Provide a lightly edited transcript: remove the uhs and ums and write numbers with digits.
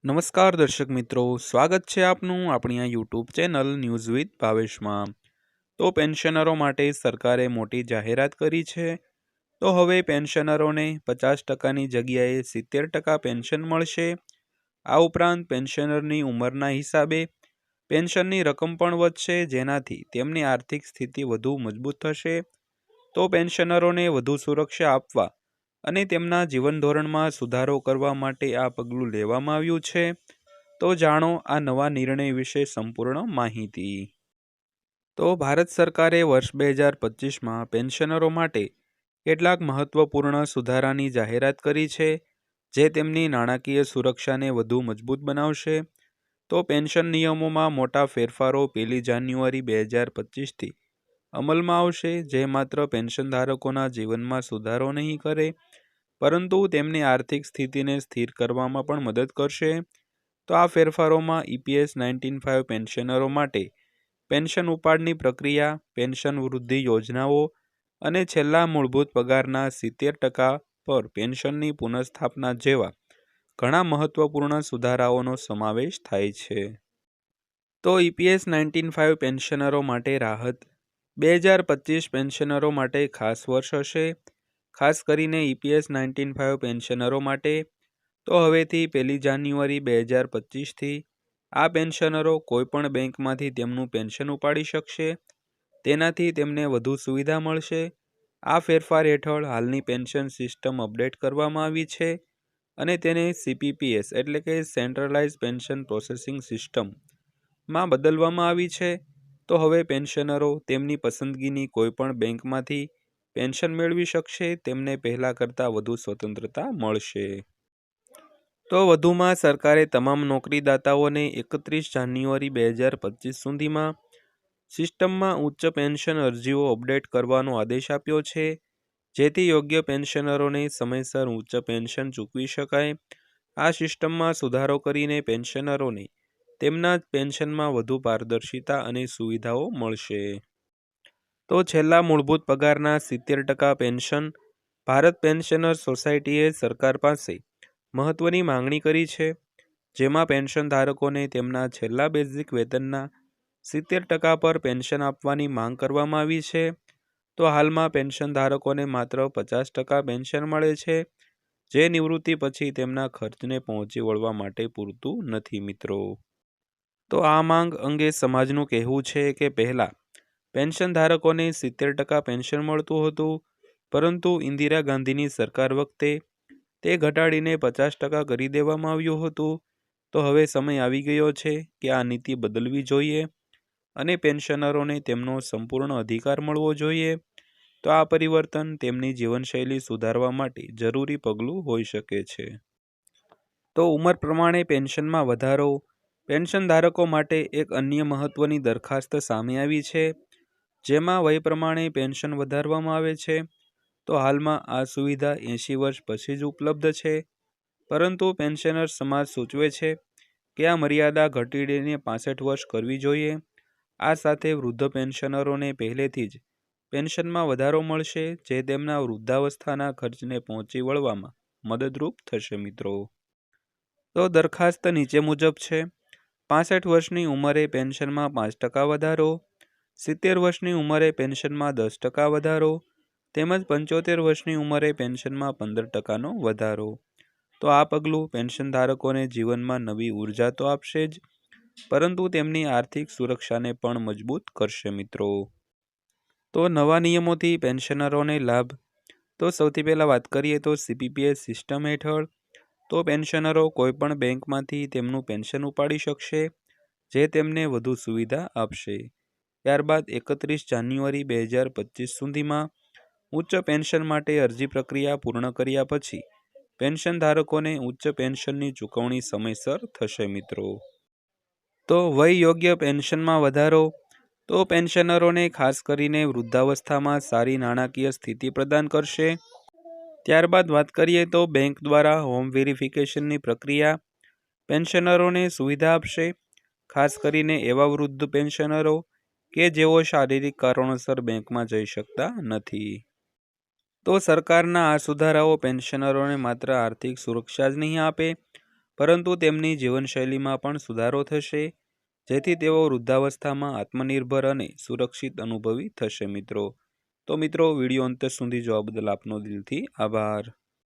નમસ્કાર દર્શક મિત્રો, સ્વાગત છે આપનું આપણી આ યુટ્યુબ ચેનલ ન્યૂઝ વિથ ભાવેશમાં। તો પેન્શનરો માટે સરકારે મોટી જાહેરાત કરી છે। તો હવે પેન્શનરોને 50%ની જગ્યાએ 70% પેન્શન મળશે। આ ઉપરાંત પેન્શનરની ઉંમરના હિસાબે પેન્શનની રકમ પણ વધશે, જેનાથી તેમની આર્થિક સ્થિતિ વધુ મજબૂત થશે। તો પેન્શનરોને વધુ સુરક્ષા આપવા અને તેમના જીવન ધોરણમાં સુધારો કરવા માટે આ પગલું લેવામાં આવ્યું છે। તો જાણો આ નવા નિર્ણય વિશે સંપૂર્ણ માહિતી। તો ભારત સરકારે વર્ષ 2025માં પેન્શનરો માટે કેટલાક મહત્વપૂર્ણ સુધારાની જાહેરાત કરી છે, જે તેમની નાણાકીય સુરક્ષાને વધુ મજબૂત બનાવશે। તો પેન્શન નિયમોમાં મોટા ફેરફારો 1 જાન્યુઆરી 2025થી અમલમાં આવશે, જે માત્ર પેન્શન ધારકોના જીવનમાં સુધારો નહીં કરે, પરંતુ તેમની આર્થિક સ્થિતિને સ્થિર કરવામાં પણ મદદ કરશે। તો આ ફેરફારોમાં EPS 19.5 પેન્શનરો માટે પેન્શન ઉપાડની પ્રક્રિયા, પેન્શન વૃદ્ધિ યોજનાઓ અને છેલ્લા મૂળભૂત પગારના 70% પર પેન્શનની પુનઃસ્થાપના જેવા ઘણા મહત્વપૂર્ણ સુધારાઓનો સમાવેશ થાય છે। તો EPS 19.5 પેન્શનરો માટે રાહત 2025 પેન્શનરો માટે ખાસ વર્ષ હશે। ખાસ કરીને EPS 19.5 પેન્શનરો માટે તો હવેથી 1 જાન્યુઆરી 2025થી આ પેન્શનરો કોઈપણ બેંકમાંથી તેમનું પેન્શન ઉપાડી શકશે। તેનાથી તેમને વધુ સુવિધા મળશે। આ ફેરફાર હેઠળ હાલની પેન્શન સિસ્ટમ અપડેટ કરવામાં આવી છે અને તેને CPPS એટલે કે સેન્ટ્રલાઇઝ પેન્શન પ્રોસેસિંગ સિસ્ટમમાં બદલવામાં આવી છે। તો હવે પેન્શનરો તેમની પસંદગીની કોઈપણ બેંકમાંથી પેન્શન મેળવી શકશે। તેમને પહેલા કરતાં વધુ સ્વતંત્રતા મળશે। તો વધુમાં સરકારે તમામ નોકરીદાતાઓને 31 જાન્યુઆરી 2025 સુધીમાં સિસ્ટમમાં ઉચ્ચ પેન્શન અરજીઓ અપડેટ કરવાનો આદેશ આપ્યો છે, જેથી યોગ્ય પેન્શનરોને સમયસર ઉચ્ચ પેન્શન ચૂકવી શકાય। આ સિસ્ટમમાં સુધારો કરીને પેન્શનરોને તેમના પેન્શનમાં વધુ પારદર્શિતા અને સુવિધાઓ મળશે। તો છેલ્લા મૂળભૂત પગારના 70% પેન્શન ભારત પેન્શનર્સ સોસાયટીએ સરકાર પાસે મહત્વની માંગણી કરી છે, જેમાં પેન્શન ધારકોને તેમના છેલ્લા બેઝિક વેતનના 70% પર પેન્શન આપવાની માંગ કરવામાં આવી છે। તો હાલમાં પેન્શન ધારકોને માત્ર 50% પેન્શન મળે છે, જે નિવૃત્તિ પછી તેમના ખર્ચને પહોંચી વળવા માટે પૂરતું નથી મિત્રો। તો આ માંગ અંગે સમાજનું કહેવું છે કે પહેલાં પેન્શન ધારકોને 70% પેન્શન મળતું હતું, પરંતુ ઇન્દિરા ગાંધીની સરકાર વખતે તે ઘટાડીને 50% કરી દેવામાં આવ્યું હતું। તો હવે સમય આવી ગયો છે કે આ નીતિ બદલવી જોઈએ અને પેન્શનરોને તેમનો સંપૂર્ણ અધિકાર મળવો જોઈએ। તો આ પરિવર્તન તેમની જીવનશૈલી સુધારવા માટે જરૂરી પગલું હોઈ શકે છે। તો ઉંમર પ્રમાણે પેન્શનમાં વધારો પેન્શન ધારકો માટે એક અન્ય મહત્વની દરખાસ્ત સામે આવી છે, જેમાં વય પ્રમાણે પેન્શન વધારવામાં આવે છે। તો હાલમાં આ સુવિધા 80 વર્ષ પછી જ ઉપલબ્ધ છે, પરંતુ પેન્શનર સમાજ સૂચવે છે કે આ મર્યાદા ઘટાડીને 65 વર્ષ કરવી જોઈએ। આ સાથે વૃદ્ધ પેન્શનરોને પહેલેથી જ પેન્શનમાં વધારો મળશે, જે તેમના વૃદ્ધાવસ્થાના ખર્ચને પહોંચી વળવામાં મદદરૂપ થશે મિત્રો। તો દરખાસ્ત નીચે મુજબ છે। 65 વર્ષની ઉંમરે પેન્શનમાં 5% વધારો, 70 વર્ષની ઉંમરે પેન્શનમાં 10% વધારો, તેમજ 75 વર્ષની ઉંમરે પેન્શનમાં 15%નો વધારો। તો આ પગલું પેન્શન ધારકોને જીવનમાં નવી ઉર્જા તો આપશે જ, પરંતુ તેમની આર્થિક સુરક્ષાને પણ મજબૂત કરશે મિત્રો। તો નવા નિયમોથી પેન્શનરોને લાભ તો સૌથી પહેલાં વાત કરીએ તો CPPS સિસ્ટમ હેઠળ તો પેન્શનરો કોઈપણ બેંકમાંથી તેમનું પેન્શન ઉપાડી શકશે, જે તેમને વધુ સુવિધા આપશે। ત્યારબાદ 31 જાન્યુઆરી 2025 સુધીમાં ઉચ્ચ પેન્શન માટે અરજી પ્રક્રિયા પૂર્ણ કર્યા પછી પેન્શન ધારકોને ઉચ્ચ પેન્શનની ચૂકવણી સમયસર થશે મિત્રો। તો વય યોગ્ય પેન્શનમાં વધારો તો પેન્શનરોને ખાસ કરીને વૃદ્ધાવસ્થામાં સારી નાણાકીય સ્થિતિ પ્રદાન કરશે। ત્યારબાદ વાત કરીએ તો બેંક દ્વારા હોમ વેરિફિકેશનની પ્રક્રિયા પેન્શનરોને સુવિધા આપશે, ખાસ કરીને એવા વૃદ્ધ પેન્શનરો કે જેઓ શારીરિક કારણોસર બેંકમાં જઈ શકતા નથી। તો સરકારના આ સુધારાઓ પેન્શનરોને માત્ર આર્થિક સુરક્ષા જ નહીં આપે, પરંતુ તેમની જીવનશૈલીમાં પણ સુધારો થશે, જેથી તેઓ વૃદ્ધાવસ્થામાં આત્મનિર્ભર અને સુરક્ષિત અનુભવી થશે મિત્રો. તો મિત્રો, વિડીયો અંત સુધી જોવા બદલ આપનો દિલથી આભાર.